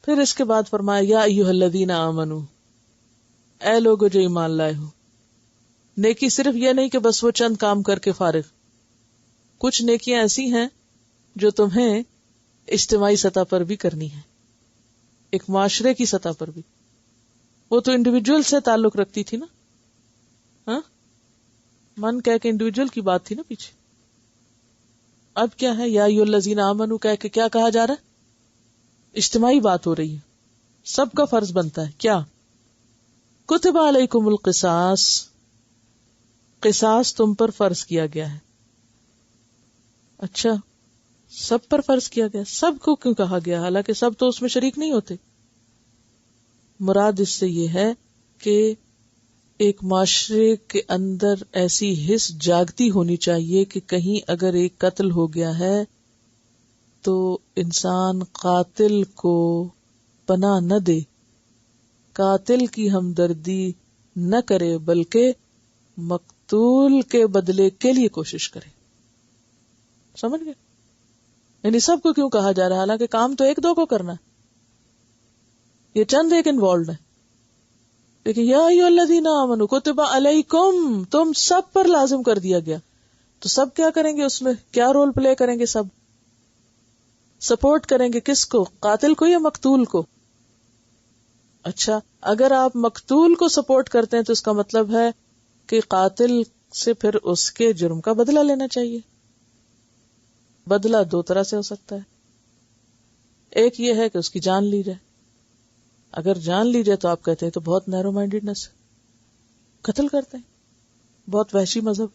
پھر اس کے بعد فرمایا یا ایھا الذین آمنو، اے لوگو جو ایمان لائے ہو. نیکی صرف یہ نہیں کہ بس وہ چند کام کر کے فارغ. کچھ نیکیاں ایسی ہیں جو تمہیں اجتماعی سطح پر بھی کرنی ہے، ایک معاشرے کی سطح پر بھی. وہ تو انڈیویجول سے تعلق رکھتی تھی نا، ہاں من کہہ کے انڈیویجول کی بات تھی نا پیچھے. اب کیا ہے یا ایھا الذین آمنو کہہ کے کیا کہا جا رہا ہے؟ اجتماعی بات ہو رہی ہے، سب کا فرض بنتا ہے. کیا؟ کتب علیکم القصاص، قصاص تم پر فرض کیا گیا ہے. اچھا، سب پر فرض کیا گیا، سب کو کیوں کہا گیا حالانکہ سب تو اس میں شریک نہیں ہوتے؟ مراد اس سے یہ ہے کہ ایک معاشرے کے اندر ایسی حس جاگتی ہونی چاہیے کہ کہیں اگر ایک قتل ہو گیا ہے تو انسان قاتل کو پناہ نہ دے، قاتل کی ہمدردی نہ کرے، بلکہ مقتول کے بدلے کے لیے کوشش کرے. سمجھ گئے؟ یعنی سب کو کیوں کہا جا رہا ہے حالانکہ کام تو ایک دو کو کرنا ہے، یہ چند ایک انوالوڈ ہے. لیکن یا ایھا الذین آمنوا کتب علیکم، تم سب پر لازم کر دیا گیا. تو سب کیا کریں گے؟ اس میں کیا رول پلے کریں گے؟ سب سپورٹ کریں گے کس کو؟ قاتل کو یا مقتول کو؟ اچھا، اگر آپ مقتول کو سپورٹ کرتے ہیں تو اس کا مطلب ہے کہ قاتل سے پھر اس کے جرم کا بدلہ لینا چاہیے. بدلہ دو طرح سے ہو سکتا ہے. ایک یہ ہے کہ اس کی جان لی جائے. اگر جان لی جائے تو آپ کہتے ہیں تو بہت نیرو مائنڈیڈنس ہے، قتل کرتے ہیں. بہت وحشی مذہب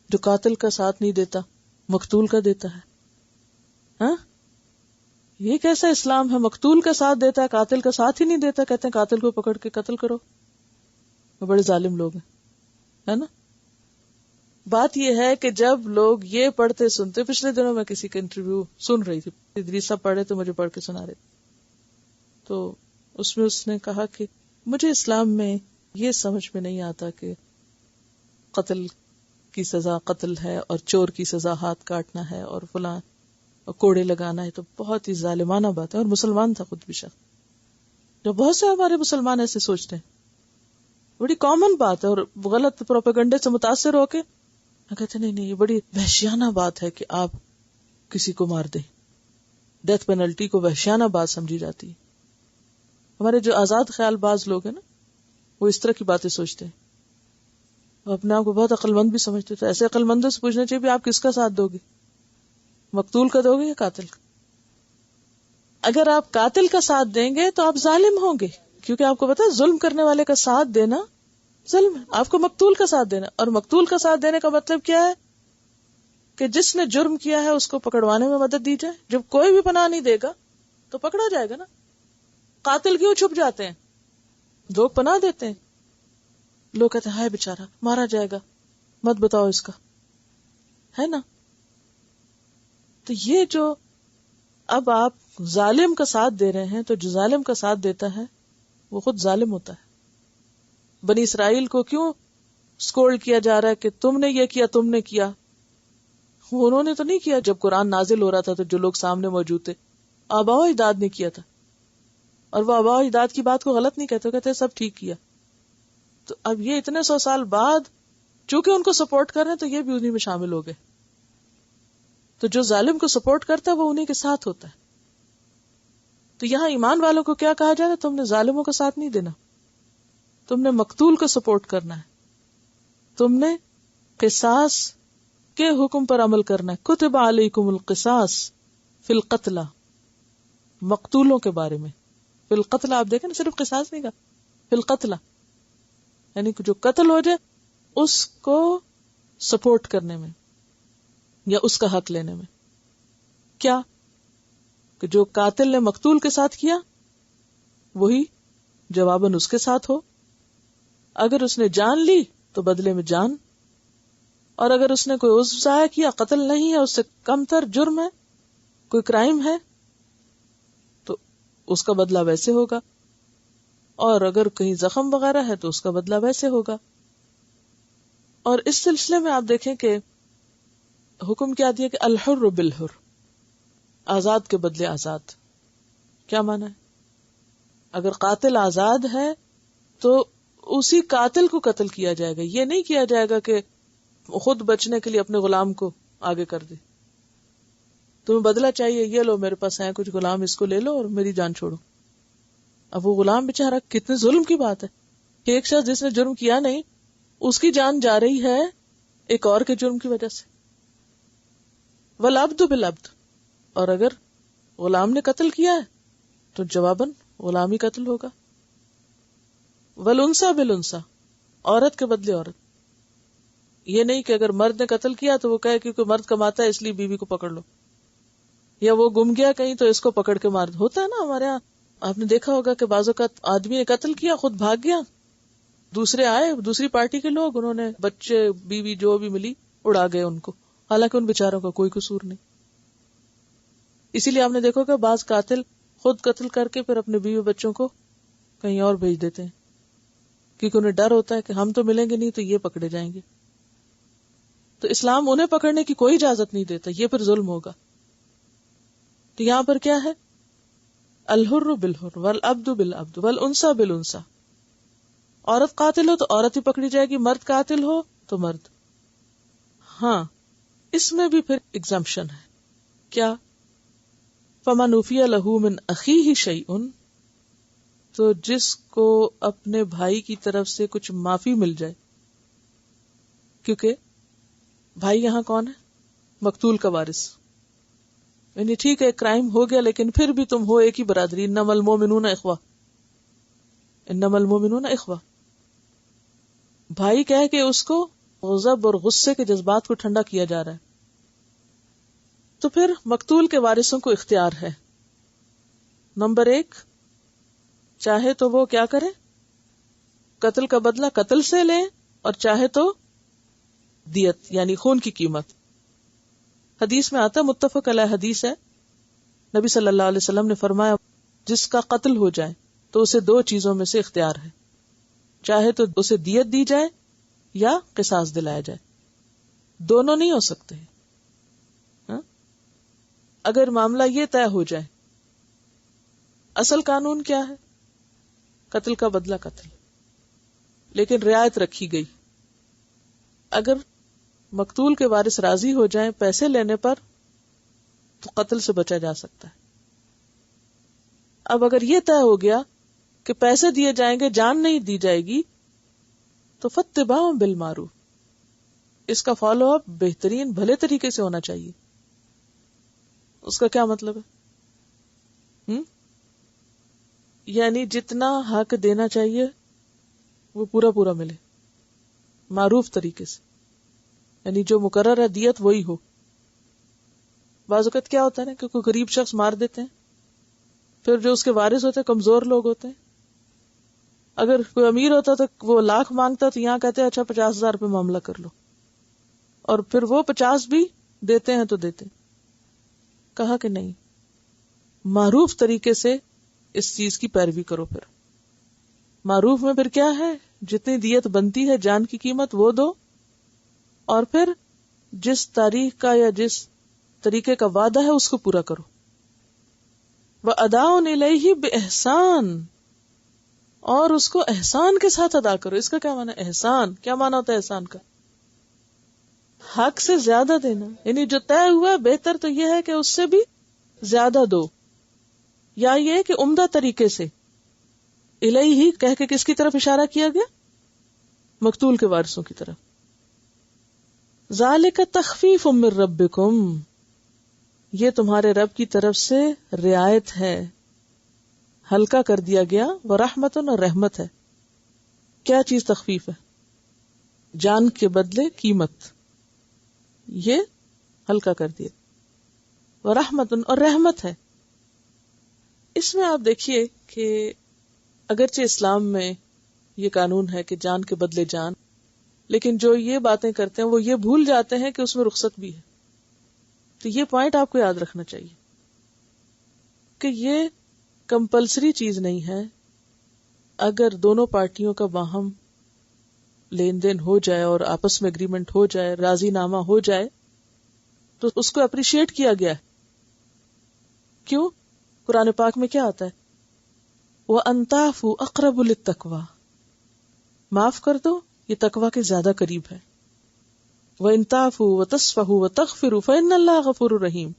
جو قاتل کا ساتھ نہیں دیتا، مقتول کا دیتا ہے. ہاں، یہ کیسا اسلام ہے؟ مقتول کا ساتھ دیتا ہے، قاتل کا ساتھ ہی نہیں دیتا. کہتے ہیں قاتل کو پکڑ کے قتل کرو. وہ بڑے ظالم لوگ ہیں، ہے نا. بات یہ ہے کہ جب لوگ یہ پڑھتے سنتے، پچھلے دنوں میں کسی کا انٹرویو سن رہی تھی، ادریس صاحب پڑھے تو مجھے پڑھ کے سنا رہے تھے، تو اس میں اس نے کہا کہ مجھے اسلام میں یہ سمجھ میں نہیں آتا کہ قتل کی سزا قتل ہے اور چور کی سزا ہاتھ کاٹنا ہے اور فلاں کوڑے لگانا ہے. تو بہت ہی ظالمانہ بات ہے. اور مسلمان تھا خود بھی شخص، جو بہت سے ہمارے مسلمان ایسے سوچتے ہیں. بڑی کامن بات ہے اور غلط پروپیگنڈے سے متاثر ہو کے کہتے نہیں یہ بڑی وحشیانہ بات ہے کہ آپ کسی کو مار دیں. ڈیتھ پینلٹی کو وحشیانہ بات سمجھی جاتی ہے. ہمارے جو آزاد خیال باز لوگ ہیں نا، وہ اس طرح کی باتیں سوچتے ہیں، وہ اپنے آپ کو بہت عقل مند بھی سمجھتے تھے. ایسے عقل مندوں سے پوچھنا چاہیے بھی آپ کس کا ساتھ دو گے، مقتول کا دو گے یا قاتل کا؟ اگر آپ قاتل کا ساتھ دیں گے تو آپ ظالم ہوں گے، کیونکہ آپ کو پتا ہے ظلم کرنے والے کا ساتھ دینا ظلم ہے. آپ کو مقتول کا ساتھ دینا، اور مقتول کا ساتھ دینے کا مطلب کیا ہے؟ کہ جس نے جرم کیا ہے اس کو پکڑوانے میں مدد دی جائے. جب کوئی بھی پناہ نہیں دے گا تو پکڑا جائے گا نا. قاتل کیوں چھپ جاتے ہیں؟ لوگ پناہ دیتے ہیں، لوگ کہتے ہیں ہائے بیچارہ مارا جائے گا، مت بتاؤ اس کا، ہے نا. تو یہ جو اب آپ ظالم کا ساتھ دے رہے ہیں، تو جو ظالم کا ساتھ دیتا ہے وہ خود ظالم ہوتا ہے. بنی اسرائیل کو کیوں سکولڈ کیا جا رہا ہے کہ تم نے یہ کیا، تم نے کیا؟ انہوں نے تو نہیں کیا. جب قرآن نازل ہو رہا تھا تو جو لوگ سامنے موجود تھے، آباء و اجداد نے کیا تھا، اور وہ آباء و اجداد کی بات کو غلط نہیں کہتے، کہتے سب ٹھیک کیا. تو اب یہ اتنے 100 سال بعد چونکہ ان کو سپورٹ کر رہے ہیں تو یہ بھی انہی میں شامل ہو گئے. تو جو ظالم کو سپورٹ کرتا ہے وہ انہی کے ساتھ ہوتا ہے. تو یہاں ایمان والوں کو کیا کہا جا رہا ہے؟ تم نے ظالموں کا ساتھ نہیں دینا، تم نے مقتول کو سپورٹ کرنا ہے، تم نے قصاص کے حکم پر عمل کرنا ہے. کتب علیکم القصاص فی القتلى، مقتولوں کے بارے میں. فی القتلى آپ دیکھیں نا، صرف قصاص نہیں کہا، فی القتلى یعنی کہ جو قتل ہو جائے اس کو سپورٹ کرنے میں یا اس کا حق لینے میں. کیا کہ جو قاتل نے مقتول کے ساتھ کیا وہی جواباً اس کے ساتھ ہو. اگر اس نے جان لی تو بدلے میں جان، اور اگر اس نے کوئی عضو ضائع کیا، قتل نہیں ہے، اس سے کم تر جرم ہے، کوئی کرائم ہے، تو اس کا بدلہ ویسے ہوگا. اور اگر کہیں زخم وغیرہ ہے تو اس کا بدلہ ویسے ہوگا. اور اس سلسلے میں آپ دیکھیں کہ حکم کیا دیا کہ الحر بالحر، آزاد کے بدلے آزاد. کیا معنی ہے؟ اگر قاتل آزاد ہے تو اسی قاتل کو قتل کیا جائے گا. یہ نہیں کیا جائے گا کہ خود بچنے کے لیے اپنے غلام کو آگے کر دے. تمہیں بدلہ چاہیے، یہ لو میرے پاس ہیں کچھ غلام، اس کو لے لو اور میری جان چھوڑو. اب وہ غلام بیچارہ، کتنے ظلم کی بات ہے کہ ایک شخص جس نے جرم کیا نہیں اس کی جان جا رہی ہے ایک اور کے جرم کی وجہ سے. والعبد بالعبد، اور اگر غلام نے قتل کیا ہے تو جواباً غلام ہی قتل ہوگا. والانثى بالانثى، عورت کے بدلے عورت. یہ نہیں کہ اگر مرد نے قتل کیا تو وہ کہے کیونکہ مرد کماتا ہے اس لیے بیوی کو پکڑ لو، یا وہ گم گیا کہیں تو اس کو پکڑ کے مار. ہوتا ہے نا ہمارے یہاں، آپ نے دیکھا ہوگا کہ بعض اوقات آدمی نے قتل کیا، خود بھاگ گیا، دوسرے آئے، دوسری پارٹی کے لوگ، انہوں نے بچے بیوی جو بھی ملی اڑا گئے ان کو، حالانکہ ان بیچاروں کا کوئی قصور نہیں. اسی لیے آپ نے دیکھو کہ بعض قاتل خود قتل کر کے پھر اپنے بیوی بچوں کو کہیں اور بھیج دیتے ہیں، کیونکہ انہیں ڈر ہوتا ہے کہ ہم تو ملیں گے نہیں تو یہ پکڑے جائیں گے. تو اسلام انہیں پکڑنے کی کوئی اجازت نہیں دیتا، یہ پھر ظلم ہوگا. تو یہاں پر کیا ہے؟ الحر بالحر والعبد بالعبد والانثى بالانثى. عورت قاتل ہو تو عورت ہی پکڑی جائے گی، مرد قاتل ہو تو مرد. ہاں اس میں بھی پھر ایگزمپشن ہے. کیا؟ فمن عفی لہ من اخیہ شیء، تو جس کو اپنے بھائی کی طرف سے کچھ معافی مل جائے. کیونکہ بھائی یہاں کون ہے؟ مقتول کا وارث. یعنی ٹھیک ہے کرائم ہو گیا لیکن پھر بھی تم ہو ایک ہی برادری. انما المؤمنون اخوہ، انما المؤمنون اخوہ. بھائی کہہ کہ اس کو غضب اور غصے کے جذبات کو ٹھنڈا کیا جا رہا ہے. تو پھر مقتول کے وارثوں کو اختیار ہے. نمبر 1، چاہے تو وہ کیا کرے؟ قتل کا بدلہ قتل سے لیں، اور چاہے تو دیت یعنی خون کی قیمت. حدیث میں آتا ہے، متفق علیہ حدیث ہے، نبی صلی اللہ علیہ وسلم نے فرمایا جس کا قتل ہو جائے تو اسے 2 چیزوں میں سے اختیار ہے، چاہے تو اسے دیت دی جائے یا قصاص دلایا جائے. دونوں نہیں ہو سکتے. اگر معاملہ یہ طے ہو جائے، اصل قانون کیا ہے؟ قتل کا بدلہ قتل، لیکن رعایت رکھی گئی. اگر مقتول کے وارث راضی ہو جائیں پیسے لینے پر تو قتل سے بچا جا سکتا ہے. اب اگر یہ طے ہو گیا کہ پیسے دیے جائیں گے، جان نہیں دی جائے گی، تو فاتباع بالمعروف، اس کا فالو اپ بہترین بھلے طریقے سے ہونا چاہیے. اس کا کیا مطلب ہے؟ یعنی جتنا حق دینا چاہیے وہ پورا پورا ملے معروف طریقے سے، یعنی جو مقرر ہے دیت وہی ہو. بعض اوقات کیا ہوتا ہے نا کہ کوئی غریب شخص مار دیتے ہیں، پھر جو اس کے وارث ہوتے ہیں کمزور لوگ ہوتے ہیں. اگر کوئی امیر ہوتا تو وہ 1,00,000 مانگتا تو یہاں کہتے ہیں اچھا 50,000 پہ معاملہ کر لو، اور پھر وہ 50 بھی دیتے ہیں تو دیتے. کہا کہ نہیں، معروف طریقے سے اس چیز کی پیروی کرو. پھر معروف میں پھر کیا ہے؟ جتنی دیت بنتی ہے جان کی قیمت وہ دو، اور پھر جس تاریخ کا یا جس طریقے کا وعدہ ہے اس کو پورا کرو. وَأَدَاءٌ إِلَيْهِ بِإِحْسَانٍ، اور اس کو احسان کے ساتھ ادا کرو. اس کا کیا معنی ہے؟ احسان کیا معنی ہوتا ہے احسان کا؟ حق سے زیادہ دینا، یعنی جو طے ہوا بہتر تو یہ ہے کہ اس سے بھی زیادہ دو، یا یہ کہ عمدہ طریقے سے. الیہ کہہ کے کس کی طرف اشارہ کیا گیا؟ مقتول کے وارثوں کی طرف. ذالک تخفیف من ربکم، یہ تمہارے رب کی طرف سے رعایت ہے، ہلکا کر دیا گیا. ورحمت اور رحمت ہے. کیا چیز تخفیف ہے؟ جان کے بدلے قیمت، یہ ہلکا کر دیا. ورحمت اور رحمت ہے. اس میں آپ دیکھیے کہ اگرچہ اسلام میں یہ قانون ہے کہ جان کے بدلے جان، لیکن جو یہ باتیں کرتے ہیں وہ یہ بھول جاتے ہیں کہ اس میں رخصت بھی ہے. تو یہ پوائنٹ آپ کو یاد رکھنا چاہیے کہ یہ کمپلسری چیز نہیں ہے. اگر دونوں پارٹیوں کا باہم لین دین ہو جائے اور آپس میں اگریمنٹ ہو جائے، راضی نامہ ہو جائے، تو اس کو اپریشیٹ کیا گیا ہے. کیوں؟ قرآن پاک میں کیا آتا ہے؟ وَأَن تَعْفُوا أَقْرَبُ لِلتَّقْوَىٰ، معاف کر دو یہ تقوی کے زیادہ قریب ہے. وَإِن تَعْفُوا وَتَصْفَحُوا وَتَغْفِرُوا فَإِنَّ اللَّهَ غَفُورٌ رَحِيمٌ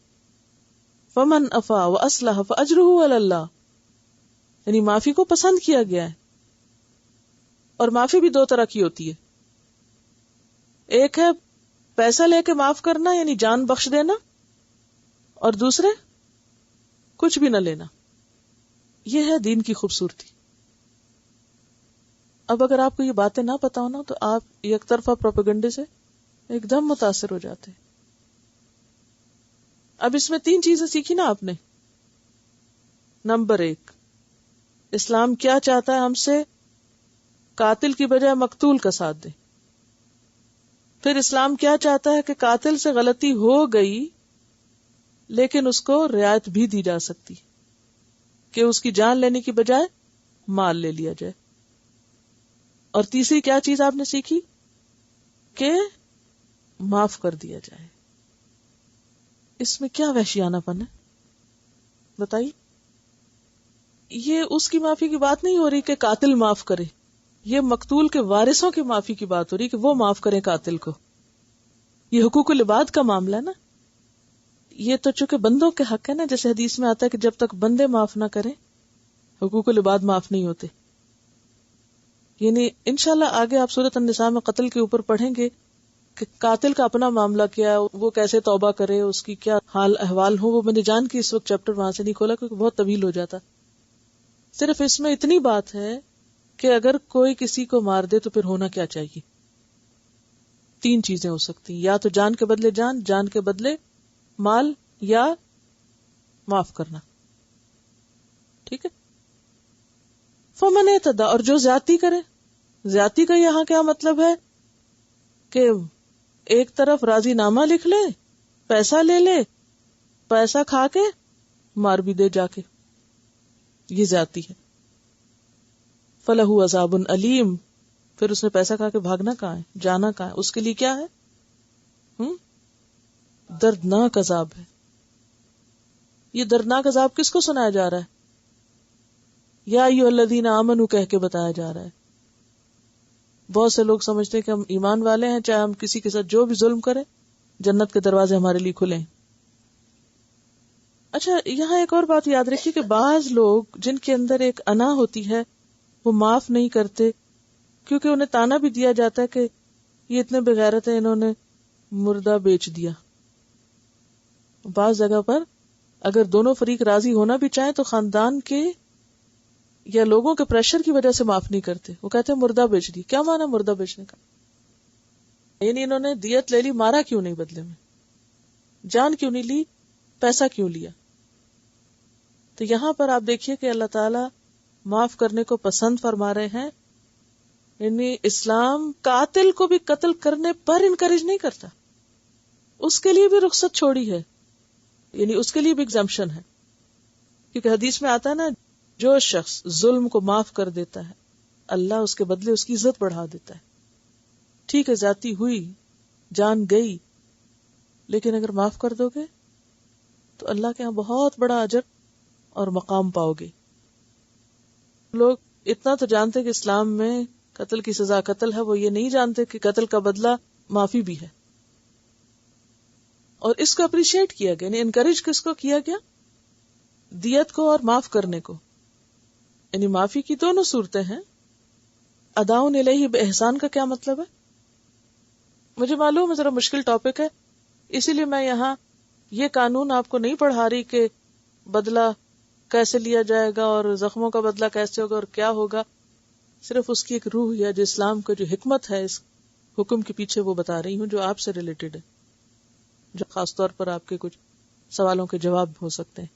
فَمَنْ عَفَا وَأَصْلَحَ فَأَجْرُهُ عَلَى اللَّهِ. یعنی معافی کو پسند کیا گیا ہے. اور معافی بھی دو طرح کی ہوتی ہے. ایک ہے پیسہ لے کے معاف کرنا یعنی جان بخش دینا، اور دوسرے کچھ بھی نہ لینا. یہ ہے دین کی خوبصورتی. اب اگر آپ کو یہ باتیں نہ پتا ہو نا تو آپ یک طرفہ پروپیگنڈے سے ایک دم متاثر ہو جاتے ہیں. اب اس میں 3 چیزیں سیکھی نا آپ نے. نمبر 1، اسلام کیا چاہتا ہے ہم سے؟ قاتل کی بجائے مقتول کا ساتھ دیں. پھر اسلام کیا چاہتا ہے کہ قاتل سے غلطی ہو گئی لیکن اس کو رعایت بھی دی جا سکتی کہ اس کی جان لینے کی بجائے مال لے لیا جائے. اور تیسری کیا چیز آپ نے سیکھی؟ کہ معاف کر دیا جائے. اس میں کیا وحشیانہ پن ہے بتائیے. یہ اس کی معافی کی بات نہیں ہو رہی کہ قاتل معاف کرے، یہ مقتول کے وارثوں کی معافی کی بات ہو رہی کہ وہ معاف کریں قاتل کو. یہ حقوق العباد کا معاملہ ہے نا. یہ تو چونکہ بندوں کے حق ہے نا، جیسے حدیث میں آتا ہے کہ جب تک بندے معاف نہ کریں حقوق العباد معاف نہیں ہوتے. یعنی انشاءاللہ آگے آپ سورۃ النساء میں قتل کے اوپر پڑھیں گے کہ قاتل کا اپنا معاملہ کیا ہے، وہ کیسے توبہ کرے، اس کی کیا حال احوال ہو. وہ میں نے جان کی اس وقت چیپٹر وہاں سے نہیں کھولا کیونکہ بہت طویل ہو جاتا. صرف اس میں اتنی بات ہے کہ اگر کوئی کسی کو مار دے تو پھر ہونا کیا چاہیے. 3 چیزیں ہو سکتی ہیں، یا تو جان کے بدلے جان، جان کے بدلے مال، یا معاف کرنا. ٹھیک ہے. فمن اعتدى، اور جو زیادتی کرے. زیادتی کا یہاں کیا مطلب ہے کہ ایک طرف راضی نامہ لکھ لے، پیسہ لے لے، پیسہ کھا کے مار بھی دے جا کے. یہ زیادتی ہے. فَلَهُ عَذَابٌ أَلِيمٌ، پھر اس نے پیسہ کھا کے بھاگنا کہاں ہے، جانا کہاں ہے، اس کے لیے کیا ہے؟ دردناک عذاب ہے. یہ دردناک عذاب کس کو سنایا جا رہا ہے؟ یا ایھا الذین آمنوا کہہ کے بتایا جا رہا ہے. بہت سے لوگ سمجھتے ہیں کہ ہم ایمان والے ہیں، چاہے ہم کسی کے ساتھ جو بھی ظلم کریں جنت کے دروازے ہمارے لیے کھلے ہیں. اچھا، یہاں ایک اور بات یاد رکھیے کہ بعض لوگ جن کے اندر ایک انا ہوتی ہے وہ معاف نہیں کرتے کیونکہ انہیں تانا بھی دیا جاتا ہے کہ یہ اتنے بغیرت ہیں، انہوں نے مردہ بیچ دیا. بعض جگہ پر اگر دونوں فریق راضی ہونا بھی چاہیں تو خاندان کے یا لوگوں کے پریشر کی وجہ سے معاف نہیں کرتے. وہ کہتے ہیں مردہ بیچ دی. کیا مانا مردہ بیچنے کا؟ یعنی انہوں نے دیت لے لی، مارا کیوں نہیں بدلے میں؟ جان کیوں نہیں لی؟ پیسہ کیوں لیا؟ تو یہاں پر آپ دیکھیے کہ اللہ تعالی معاف کرنے کو پسند فرما رہے ہیں. یعنی اسلام قاتل کو بھی قتل کرنے پر انکریج نہیں کرتا، اس کے لیے بھی رخصت چھوڑی ہے، یعنی اس کے لیے بھی ایگزمپشن ہے. کیونکہ حدیث میں آتا ہے نا، جو شخص ظلم کو معاف کر دیتا ہے اللہ اس کے بدلے اس کی عزت بڑھا دیتا ہے. ٹھیک ہے زیادتی ہوئی، جان گئی، لیکن اگر معاف کر دو گے تو اللہ کے ہاں بہت بڑا اجر اور مقام پاؤ گے. لوگ اتنا تو جانتے کہ اسلام میں قتل کی سزا قتل ہے، وہ یہ نہیں جانتے کہ قتل کا بدلہ معافی بھی ہے. اور اس کو اپریشیٹ کیا گیا، یعنی انکریج کس کو کیا گیا؟ دیت کو اور معاف کرنے کو. یعنی معافی کی دونوں صورتیں ہیں. اداؤن الیہ باحسان کا کیا مطلب ہے؟ مجھے معلوم ہے ذرا مشکل ٹاپک ہے، اسی لیے میں یہاں یہ قانون آپ کو نہیں پڑھا رہی کہ بدلہ کیسے لیا جائے گا اور زخموں کا بدلہ کیسے ہوگا اور کیا ہوگا. صرف اس کی ایک روح یا جو اسلام کا جو حکمت ہے اس حکم کے پیچھے وہ بتا رہی ہوں، جو آپ سے ریلیٹڈ ہے، جو خاص طور پر آپ کے کچھ سوالوں کے جواب ہو سکتے ہیں،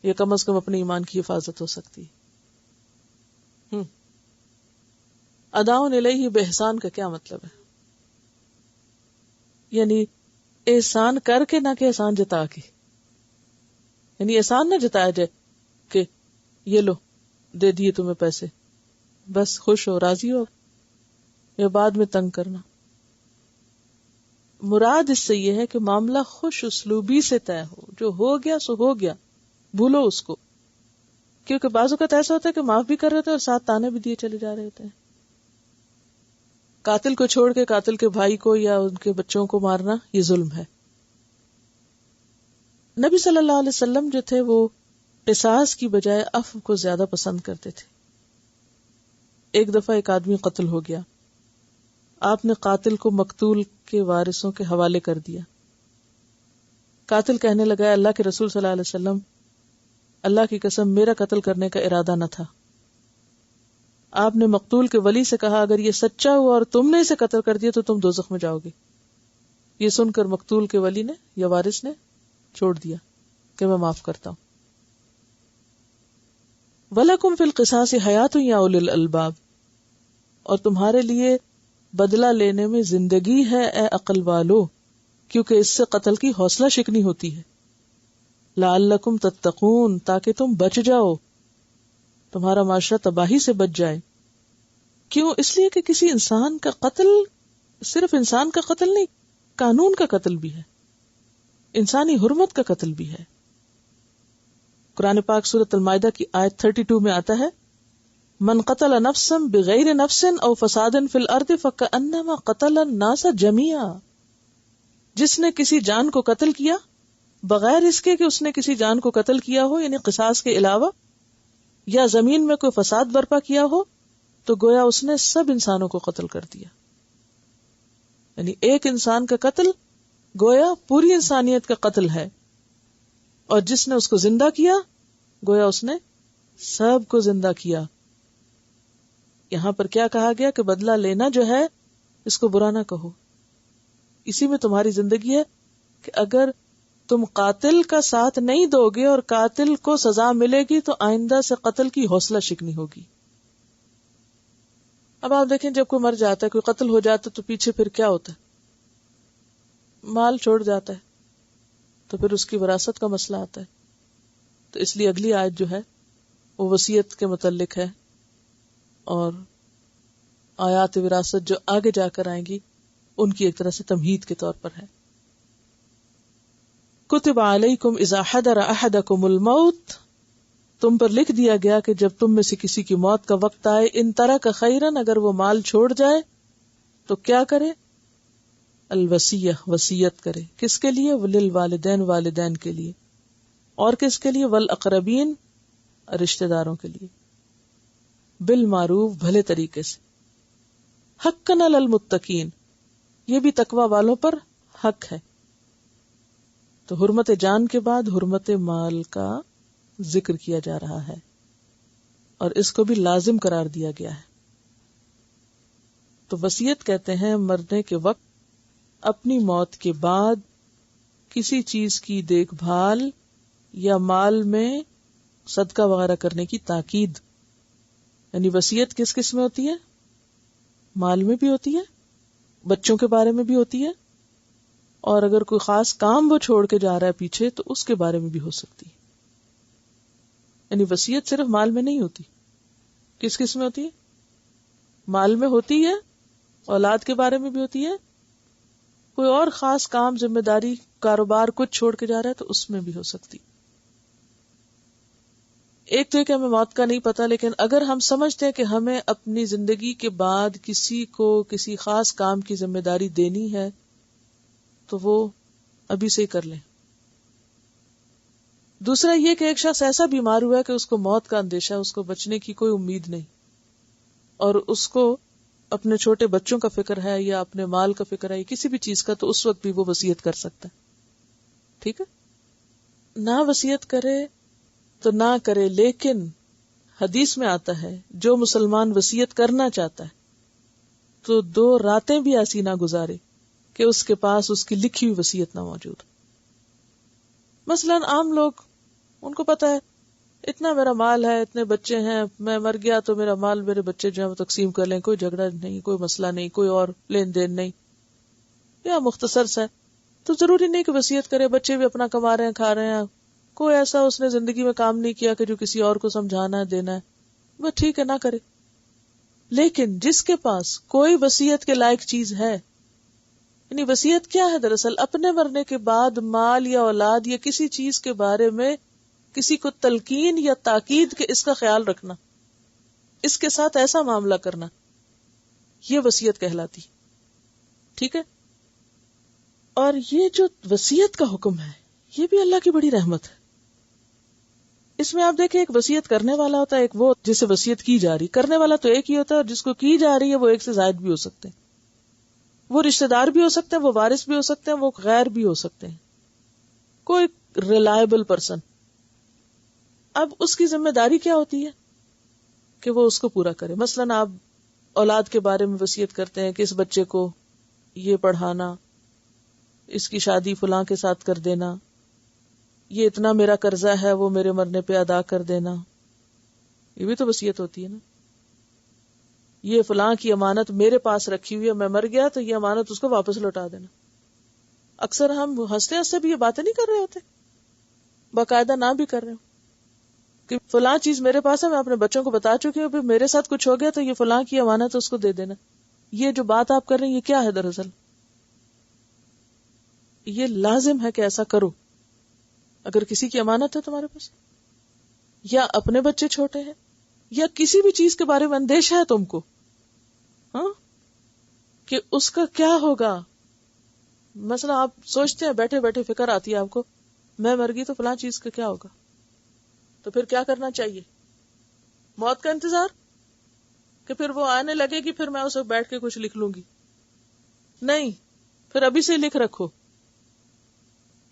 یا کم از کم اپنے ایمان کی حفاظت ہو سکتی ہے. اداؤن الیہ باحسان کا کیا مطلب ہے؟ یعنی احسان کر کے، نہ کہ احسان جتا کے. یعنی احسان نہ جتایا جائے کہ یہ لو دے دیے تمہیں پیسے، بس خوش ہو راضی ہو، یا بعد میں تنگ کرنا. مراد اس سے یہ ہے کہ معاملہ خوش اسلوبی سے طے ہو، جو ہو گیا سو ہو گیا، بھولو اس کو. کیونکہ بعض اوقات ایسا ہوتا ہے کہ معاف بھی کر رہے ہوتے ہیں اور ساتھ تانے بھی دیے چلے جا رہے ہوتے ہیں. قاتل کو چھوڑ کے قاتل کے بھائی کو یا ان کے بچوں کو مارنا یہ ظلم ہے. نبی صلی اللہ علیہ وسلم جو تھے وہ قصاص کی بجائے عفو کو زیادہ پسند کرتے تھے. ایک دفعہ ایک آدمی قتل ہو گیا، آپ نے قاتل کو مقتول کے وارثوں کے حوالے کر دیا. قاتل کہنے لگا اللہ کے رسول صلی اللہ علیہ وسلم، اللہ کی قسم میرا قتل کرنے کا ارادہ نہ تھا. آپ نے مقتول کے ولی سے کہا اگر یہ سچا ہوا اور تم نے اسے قتل کر دیا تو تم دوزخ میں جاؤ گے. یہ سن کر مقتول کے ولی نے یا وارث نے چھوڑ دیا کہ میں معاف کرتا ہوں. وَلَكُمْ فِي الْقِصَاصِ حَيَاةٌ يَا أُولِي الْأَلْبَابِ، اور تمہارے لیے بدلہ لینے میں زندگی ہے اے عقل والو، کیونکہ اس سے قتل کی حوصلہ شکنی ہوتی ہے. لَعَلَّكُمْ تَتَّقُونَ، تاکہ تم بچ جاؤ، تمہارا معاشرہ تباہی سے بچ جائے. کیوں؟ اس لیے کہ کسی انسان کا قتل صرف انسان کا قتل نہیں، قانون کا قتل بھی ہے، انسانی حرمت کا قتل بھی ہے. قرآن پاک سورۃ المائدہ کی آیت 32 میں آتا ہے من قتل نفسا بغیر نفس او فساد فی الارض فکأنما قتل الناس جميعا، جس نے کسی جان کو قتل کیا بغیر اس کے کہ اس نے کسی جان کو قتل کیا ہو، یعنی قصاص کے علاوہ، یا زمین میں کوئی فساد برپا کیا ہو، تو گویا اس نے سب انسانوں کو قتل کر دیا. یعنی ایک انسان کا قتل گویا پوری انسانیت کا قتل ہے، اور جس نے اس کو زندہ کیا گویا اس نے سب کو زندہ کیا. یہاں پر کیا کہا گیا کہ بدلہ لینا جو ہے اس کو برا نہ کہو. اسی میں تمہاری زندگی ہے کہ اگر تم قاتل کا ساتھ نہیں دو گے اور قاتل کو سزا ملے گی تو آئندہ سے قتل کی حوصلہ شکنی ہوگی. اب آپ دیکھیں جب کوئی مر جاتا ہے، کوئی قتل ہو جاتا ہے تو پیچھے پھر کیا ہوتا ہے؟ مال چھوڑ جاتا ہے، تو پھر اس کی وراثت کا مسئلہ آتا ہے. تو اس لیے اگلی آیت جو ہے وہ وصیت کے متعلق ہے، اور آیات وراثت جو آگے جا کر آئیں گی ان کی ایک طرح سے تمہید کے طور پر ہے. کتب علیکم اذا حضر احدکم الموت، تم پر لکھ دیا گیا کہ جب تم میں سے کسی کی موت کا وقت آئے، ان ترک خیرن، اگر وہ مال چھوڑ جائے تو کیا کرے؟ الوصیہ، وصیت کرے. کس کے لیے؟ وللوالدین، والدین کے لیے. اور کس کے لیے؟ والاقربین، رشتہ داروں کے لیے. بالمعروف، بھلے طریقے سے. حقا علی المتقین، یہ بھی تقوی والوں پر حق ہے. تو حرمت جان کے بعد حرمت مال کا ذکر کیا جا رہا ہے، اور اس کو بھی لازم قرار دیا گیا ہے. تو وصیت کہتے ہیں مرنے کے وقت اپنی موت کے بعد کسی چیز کی دیکھ بھال یا مال میں صدقہ وغیرہ کرنے کی تاکید. یعنی وصیت کس کس میں ہوتی ہے؟ مال میں بھی ہوتی ہے، بچوں کے بارے میں بھی ہوتی ہے، اور اگر کوئی خاص کام وہ چھوڑ کے جا رہا ہے پیچھے تو اس کے بارے میں بھی ہو سکتی ہے. یعنی وصیت صرف مال میں نہیں ہوتی. کس کس میں ہوتی ہے؟ مال میں ہوتی ہے، اولاد کے بارے میں بھی ہوتی ہے، کوئی اور خاص کام، ذمہ داری، کاروبار کچھ چھوڑ کے جا رہا ہے تو اس میں بھی ہو سکتی. ایک تو یہ کہ ہمیں موت کا نہیں پتا، لیکن اگر ہم سمجھتے ہیں کہ ہمیں اپنی زندگی کے بعد کسی کو کسی خاص کام کی ذمہ داری دینی ہے تو وہ ابھی سے ہی کر لیں. دوسرا یہ کہ ایک شخص ایسا بیمار ہوا ہے کہ اس کو موت کا اندیشہ ہے، اس کو بچنے کی کوئی امید نہیں، اور اس کو اپنے چھوٹے بچوں کا فکر ہے یا اپنے مال کا فکر ہے یا کسی بھی چیز کا، تو اس وقت بھی وہ وصیت کر سکتا ہے. ٹھیک ہے، نہ وصیت کرے تو نہ کرے، لیکن حدیث میں آتا ہے جو مسلمان وصیت کرنا چاہتا ہے تو 2 راتیں بھی ایسی نہ گزارے کہ اس کے پاس اس کی لکھی ہوئی وصیت نہ موجود. مثلا عام لوگ، ان کو پتا ہے اتنا میرا مال ہے، اتنے بچے ہیں، میں مر گیا تو میرا مال میرے بچے جو ہے وہ تقسیم کر لیں، کوئی جھگڑا نہیں، کوئی مسئلہ نہیں، کوئی اور لین دین نہیں، یا مختصر سا ہے، تو ضروری نہیں کہ وصیت کرے. بچے بھی اپنا کما رہے ہیں، کھا رہے ہیں، کوئی ایسا اس نے زندگی میں کام نہیں کیا کہ جو کسی اور کو سمجھانا ہے، دینا ہے، بس ٹھیک ہے، نہ کرے. لیکن جس کے پاس کوئی وصیت کے لائق چیز ہے، یعنی وصیت کیا ہے دراصل؟ اپنے مرنے کے بعد مال یا اولاد یا کسی چیز کے بارے میں کسی کو تلقین یا تاکید کہ اس کا خیال رکھنا، اس کے ساتھ ایسا معاملہ کرنا، یہ وصیت کہلاتی. ٹھیک ہے. اور یہ جو وصیت کا حکم ہے یہ بھی اللہ کی بڑی رحمت ہے. اس میں آپ دیکھیں ایک وصیت کرنے والا ہوتا ہے، ایک وہ جسے وصیت کی جا رہی. کرنے والا تو ایک ہی ہوتا ہے، اور جس کو کی جا رہی ہے وہ ایک سے زائد بھی ہو سکتے ہیں. وہ رشتہ دار بھی ہو سکتے ہیں، وہ وارث بھی ہو سکتے ہیں، وہ غیر بھی ہو سکتے ہیں، کوئی ریلائبل پرسن. اب اس کی ذمہ داری کیا ہوتی ہے کہ وہ اس کو پورا کرے. مثلاً آپ اولاد کے بارے میں وصیت کرتے ہیں کہ اس بچے کو یہ پڑھانا، اس کی شادی فلاں کے ساتھ کر دینا، یہ اتنا میرا قرضہ ہے وہ میرے مرنے پہ ادا کر دینا. یہ بھی تو وصیت ہوتی ہے نا. یہ فلاں کی امانت میرے پاس رکھی ہوئی ہے، میں مر گیا تو یہ امانت اس کو واپس لوٹا دینا. اکثر ہم ہنستے ہنستے بھی یہ باتیں نہیں کر رہے ہوتے، باقاعدہ نہ بھی کر رہے ہو کہ فلاں چیز میرے پاس ہے، میں اپنے بچوں کو بتا چکی ہوں، میرے ساتھ کچھ ہو گیا تو یہ فلاں کی امانت اس کو دے دینا. یہ جو بات آپ کر رہے ہیں یہ کیا ہے؟ دراصل یہ لازم ہے کہ ایسا کرو. اگر کسی کی امانت ہے تمہارے پاس، یا اپنے بچے چھوٹے ہیں، یا کسی بھی چیز کے بارے میں اندیشہ ہے تم کو، ہاں، کہ اس کا کیا ہوگا. مثلا آپ سوچتے ہیں، بیٹھے بیٹھے فکر آتی ہے آپ کو، میں مر گئی تو فلاں چیز کا کیا ہوگا. تو پھر کیا کرنا چاہیے؟ موت کا انتظار؟ کہ پھر وہ آنے لگے گی پھر میں اسے بیٹھ کے کچھ لکھ لوں گی؟ نہیں، پھر ابھی سے لکھ رکھو.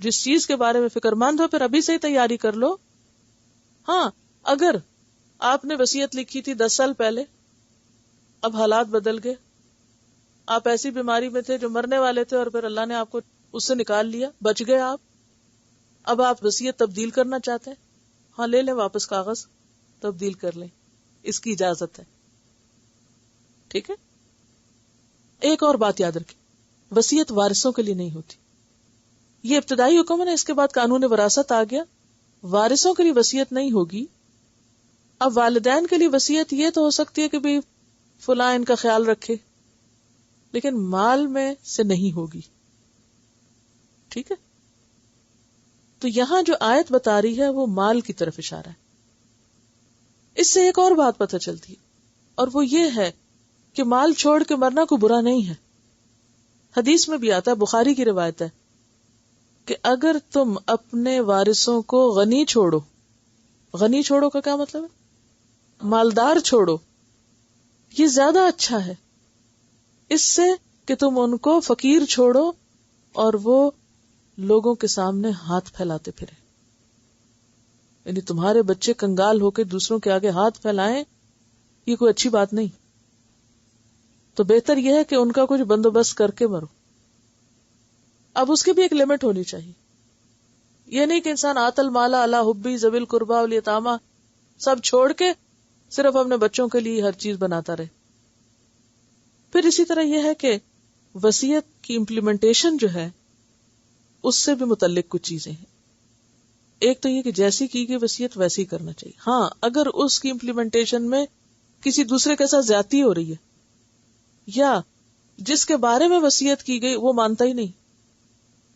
جس چیز کے بارے میں فکر مند ہو پھر ابھی سے ہی تیاری کر لو. ہاں، اگر آپ نے وصیت لکھی تھی 10 سال پہلے، اب حالات بدل گئے، آپ ایسی بیماری میں تھے جو مرنے والے تھے اور پھر اللہ نے آپ کو اس سے نکال لیا، بچ گئے آپ، اب آپ وصیت تبدیل کرنا چاہتے ہیں، ہاں لے لیں واپس کاغذ، تبدیل کر لیں، اس کی اجازت ہے. ٹھیک ہے. ایک اور بات یاد رکھیں، وصیت وارثوں کے لیے نہیں ہوتی. یہ ابتدائی حکم ہے نا، اس کے بعد قانون وراثت آ گیا. وارثوں کے لیے وصیت نہیں ہوگی. اب والدین کے لیے وصیت یہ تو ہو سکتی ہے کہ بھی فلاں ان کا خیال رکھے، لیکن مال میں سے نہیں ہوگی. ٹھیک ہے. تو یہاں جو آیت بتا رہی ہے وہ مال کی طرف اشارہ ہے. اس سے ایک اور بات پتہ چلتی ہے، اور وہ یہ ہے کہ مال چھوڑ کے مرنا کوئی برا نہیں ہے. حدیث میں بھی آتا ہے، بخاری کی روایت ہے کہ اگر تم اپنے وارثوں کو غنی چھوڑو، غنی چھوڑو کا کیا مطلب ہے؟ مالدار چھوڑو، یہ زیادہ اچھا ہے اس سے کہ تم ان کو فقیر چھوڑو اور وہ لوگوں کے سامنے ہاتھ پھیلاتے پھرے. یعنی تمہارے بچے کنگال ہو کے دوسروں کے آگے ہاتھ پھیلائیں، یہ کوئی اچھی بات نہیں. تو بہتر یہ ہے کہ ان کا کچھ بندوبست کر کے مرو. اب اس کی بھی ایک لمٹ ہونی چاہیے. یہ نہیں کہ انسان آت المال علی حبی ذوی القربی والیتامی سب چھوڑ کے صرف اپنے بچوں کے لیے ہر چیز بناتا رہے. پھر اسی طرح یہ ہے کہ وصیت کی امپلیمنٹیشن جو ہے اس سے بھی متعلق کچھ چیزیں ہیں. ایک تو یہ کہ جیسی کی گئی وصیت ویسی ہی کرنا چاہیے. ہاں، اگر اس کی امپلیمنٹیشن میں کسی دوسرے کے ساتھ زیادتی ہو رہی ہے یا جس کے بارے میں وصیت کی گئی وہ مانتا ہی نہیں،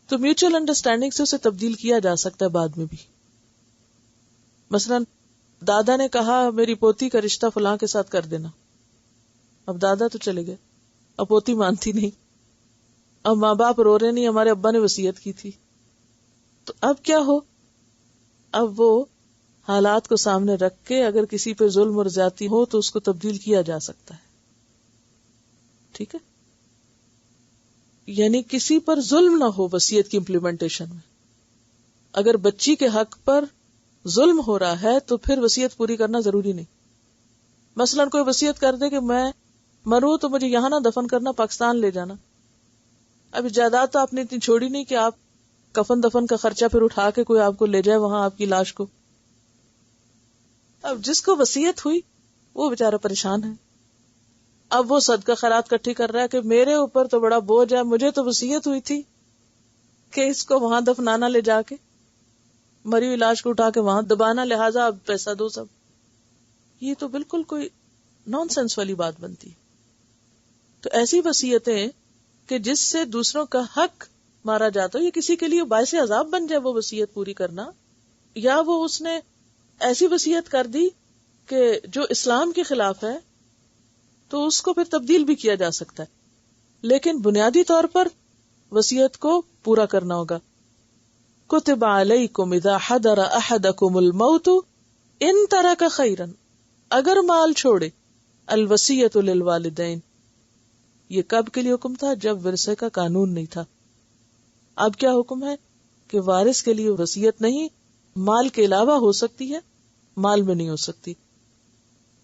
تو میوچل انڈرسٹینڈنگ سے اسے تبدیل کیا جا سکتا ہے بعد میں بھی. مثلا دادا نے کہا میری پوتی کا رشتہ فلاں کے ساتھ کر دینا، اب دادا تو چلے گئے، اب پوتی مانتی نہیں، اب ماں باپ رو رہے نہیں، ہمارے ابا نے وصیت کی تھی. تو اب کیا ہو؟ اب وہ حالات کو سامنے رکھ کے اگر کسی پہ ظلم اور زیادتی ہو تو اس کو تبدیل کیا جا سکتا ہے. ٹھیک ہے. یعنی کسی پر ظلم نہ ہو وصیت کی امپلیمنٹیشن میں. اگر بچی کے حق پر ظلم ہو رہا ہے تو پھر وصیت پوری کرنا ضروری نہیں. مثلا کوئی وصیت کر دے کہ میں مروں تو مجھے یہاں نہ دفن کرنا، پاکستان لے جانا. اب جائیداد تو آپ نے اتنی چھوڑی نہیں کہ آپ کفن دفن کا خرچہ پھر اٹھا کے کوئی آپ کو لے جائے وہاں آپ کی لاش کو. اب جس کو وصیت ہوئی وہ بیچارہ پریشان ہے. اب وہ صدقہ خیرات کٹھی کر رہا ہے کہ میرے اوپر تو بڑا بوجھ ہے، مجھے تو وصیت ہوئی تھی کہ اس کو وہاں دفنانا، لے جا کے مری ہوئی لاش کو اٹھا کے وہاں دبانا، لہٰذا اب پیسہ دو سب. یہ تو بالکل کوئی نان سینس والی بات بنتی. تو ایسی وصیتیں کہ جس سے دوسروں کا حق مارا جاتا ہو، یہ کسی کے لیے باعث عذاب بن جائے وہ وصیت پوری کرنا، یا وہ اس نے ایسی وصیت کر دی کہ جو اسلام کے خلاف ہے تو اس کو پھر تبدیل بھی کیا جا سکتا ہے، لیکن بنیادی طور پر وصیت کو پورا کرنا ہوگا. کتب علیکم اذا حضر احدکم الموت ان ترک خیرا، اگر مال چھوڑے، الوصیۃ للوالدین، یہ کب کے لیے حکم تھا؟ جب ورثے کا قانون نہیں تھا. اب کیا حکم ہے کہ وارث کے لیے وصیت نہیں، مال کے علاوہ ہو سکتی ہے، مال میں نہیں ہو سکتی.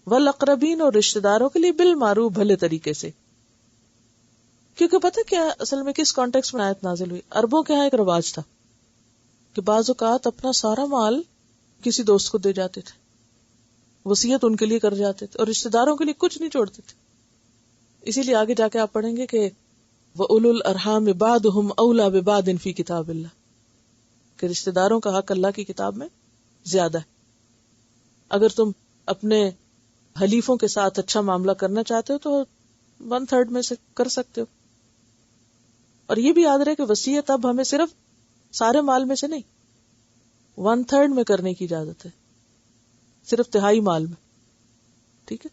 والاقربین، اور رشتہ داروں کے لیے بالمعروف، بھلے طریقے سے. کیونکہ پتہ کیا اصل میں کس کانٹیکس میں آیت نازل ہوئی؟ عربوں کے ہاں ایک رواج تھا کہ بعض اوقات اپنا سارا مال کسی دوست کو دے جاتے تھے، وصیت ان کے لیے کر جاتے تھے، اور رشتہ داروں کے لیے کچھ نہیں چھوڑتے تھے. اسی لیے آگے جا کے آپ پڑھیں گے کہ وَأُولُو الْأَرْحَامِ بَعْضُهُمْ أَوْلَى بِبَعْضٍ فِي كِتَابِ اللَّهِ، کہ رشتہ داروں کا حق اللہ کی کتاب میں زیادہ ہے. اگر تم اپنے حلیفوں کے ساتھ اچھا معاملہ کرنا چاہتے ہو تو 1/3 میں سے کر سکتے ہو. اور یہ بھی یاد رہے کہ وصیت اب ہمیں صرف سارے مال میں سے نہیں، 1/3 میں کرنے کی اجازت ہے، صرف تہائی مال میں. ٹھیک ہے،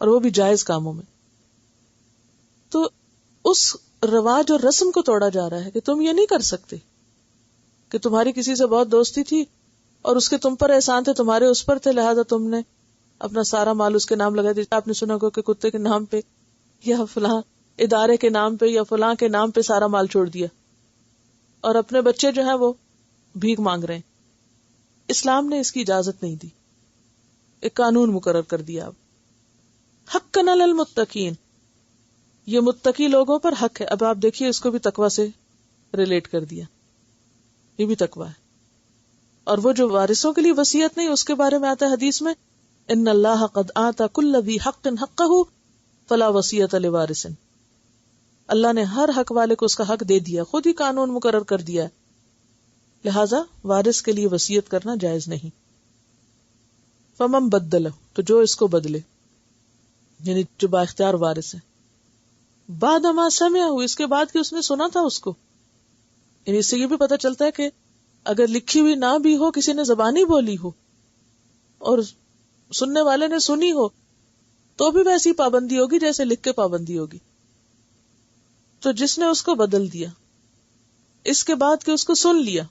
اور وہ بھی جائز کاموں میں. تو اس رواج اور رسم کو توڑا جا رہا ہے کہ تم یہ نہیں کر سکتے کہ تمہاری کسی سے بہت دوستی تھی اور اس کے تم پر احسان تھے، تمہارے اس پر تھے، لہذا تم نے اپنا سارا مال اس کے نام لگا دیا. آپ نے سنا ہوگا کہ کتے کے نام پہ یا فلاں ادارے کے نام پہ یا فلاں کے نام پہ سارا مال چھوڑ دیا، اور اپنے بچے جو ہیں وہ بھیک مانگ رہے ہیں. اسلام نے اس کی اجازت نہیں دی، ایک قانون مقرر کر دیا. اب حقاً علی المتقین، یہ متقی لوگوں پر حق ہے. اب آپ دیکھیے اس کو بھی تقوی سے ریلیٹ کر دیا، یہ بھی تقوی ہے. اور وہ جو وارثوں کے لیے وصیت نہیں، اس کے بارے میں آتا ہے حدیث میں ان اللہ قد آتا کل ذی حق حقہ فلا وصیۃ لوارث، اللہ نے ہر حق والے کو اس کا حق دے دیا، خود ہی قانون مقرر کر دیا ہے، لہذا وارث کے لیے وصیت کرنا جائز نہیں. فمن بدلہ، تو جو اس کو بدلے، یعنی جو با اختیار وارث ہے، بعد ما سمعہ، اس کے بعد کہ اس نے سنا تھا اس کو. یعنی اس سے یہ بھی پتہ چلتا ہے کہ اگر لکھی ہوئی نہ بھی ہو، کسی نے زبانی بولی ہو اور سننے والے نے سنی ہو، تو بھی ویسی پابندی ہوگی جیسے لکھ کے پابندی ہوگی. تو جس نے اس کو بدل دیا اس کے بعد کہ اس کو سن لیا،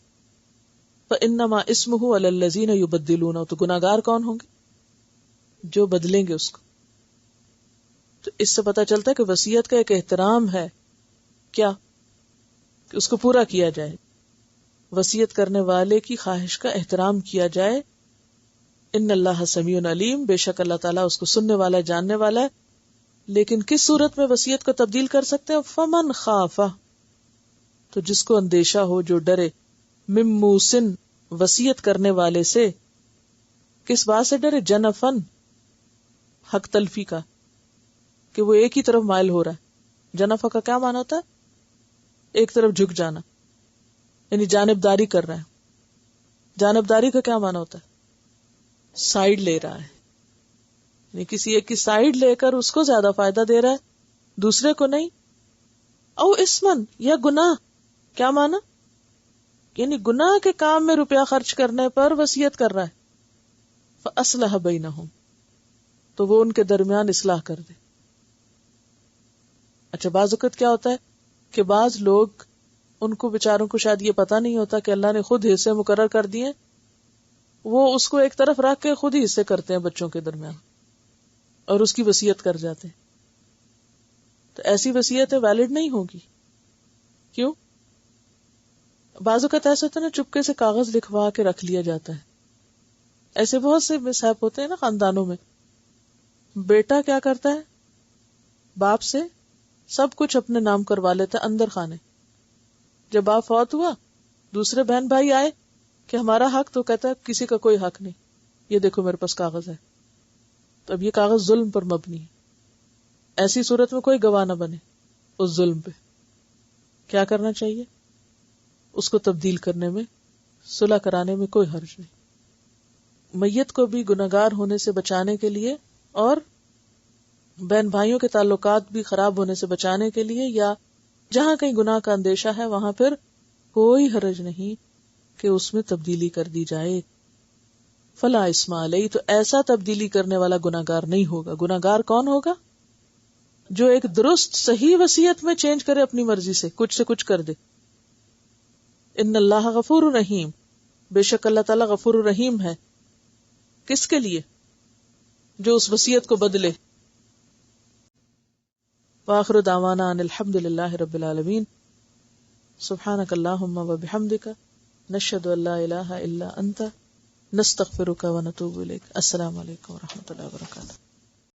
فإنما اسمہ علی الذین یبدلون، تو گناہگار کون ہوں گے؟ جو بدلیں گے اس کو. تو اس سے پتہ چلتا ہے کہ وصیت کا ایک احترام ہے، کیا کہ اس کو پورا کیا جائے، وصیت کرنے والے کی خواہش کا احترام کیا جائے. ان اللہ سمیع علیم، بے شک اللہ تعالیٰ اس کو سننے والا، جاننے والا ہے. لیکن کس صورت میں وصیت کو تبدیل کر سکتے ہیں؟ فمن خاف، تو جس کو اندیشہ ہو، جو ڈرے، من موسن، وصیت کرنے والے سے. کس بات سے ڈرے؟ جنفن، حق تلفی کا، کہ وہ ایک ہی طرف مائل ہو رہا ہے. جنفا کا کیا معنی ہوتا ہے؟ ایک طرف جھک جانا، یعنی جانبداری کر رہا ہے. جانبداری کا کیا معنی ہوتا ہے؟ سائیڈ لے رہا ہے، یعنی کسی ایک کی سائیڈ لے کر اس کو زیادہ فائدہ دے رہا ہے، دوسرے کو نہیں. او اسمن، یا گناہ. کیا معنی؟ یعنی گناہ کے کام میں روپیہ خرچ کرنے پر وصیت کر رہا ہے. فاصلح بینہم، تو وہ ان کے درمیان اصلاح کر دے. اچھا، بعض وقت کیا ہوتا ہے کہ بعض لوگ، ان کو بیچاروں کو شاید یہ پتا نہیں ہوتا کہ اللہ نے خود حصے مقرر کر دیے، وہ اس کو ایک طرف رکھ کے خود ہی حصے کرتے ہیں بچوں کے درمیان اور اس کی وصیت کر جاتے ہیں. تو ایسی وصیتیں ویلڈ نہیں ہوگی. کیوں؟ بعض اوقات ایسا ہوتا ہے نا، چپکے سے کاغذ لکھوا کے رکھ لیا جاتا ہے. ایسے بہت سے مسائب ہوتے ہیں نا خاندانوں میں. بیٹا کیا کرتا ہے؟ باپ سے سب کچھ اپنے نام کروا لیتا ہے اندر خانے. جب باپ فوت ہوا، دوسرے بہن بھائی آئے کہ ہمارا حق، تو کہتا ہے کسی کا کوئی حق نہیں، یہ دیکھو میرے پاس کاغذ ہے. تو اب یہ کاغذ ظلم پر مبنی ہے. ایسی صورت میں کوئی گواہ نہ بنے اس ظلم پہ. کیا کرنا چاہیے؟ اس کو تبدیل کرنے میں، صلح کرانے میں کوئی حرج نہیں. میت کو بھی گناہگار ہونے سے بچانے کے لیے اور بہن بھائیوں کے تعلقات بھی خراب ہونے سے بچانے کے لیے، یا جہاں کہیں گناہ کا اندیشہ ہے وہاں پھر کوئی حرج نہیں کہ اس میں تبدیلی کر دی جائے. فلا اسم علیہ، تو ایسا تبدیلی کرنے والا گناہگار نہیں ہوگا. گناہگار کون ہوگا؟ جو ایک درست صحیح وصیت میں چینج کرے اپنی مرضی سے کچھ کر دے. ان اللہ غفور رحیم، بے شک اللہ تعالیٰ غفور الرحیم ہے. کس کے لیے؟ جو اس وصیت کو بدلے. وآخر دعوانا ان الحمد للہ رب العالمین. سبحانک اللہم وبحمدک، نشہد ان لا الہ الا انت، نستغفرک ونتوب الیک. السلام علیکم ورحمۃ اللہ وبرکاتہ.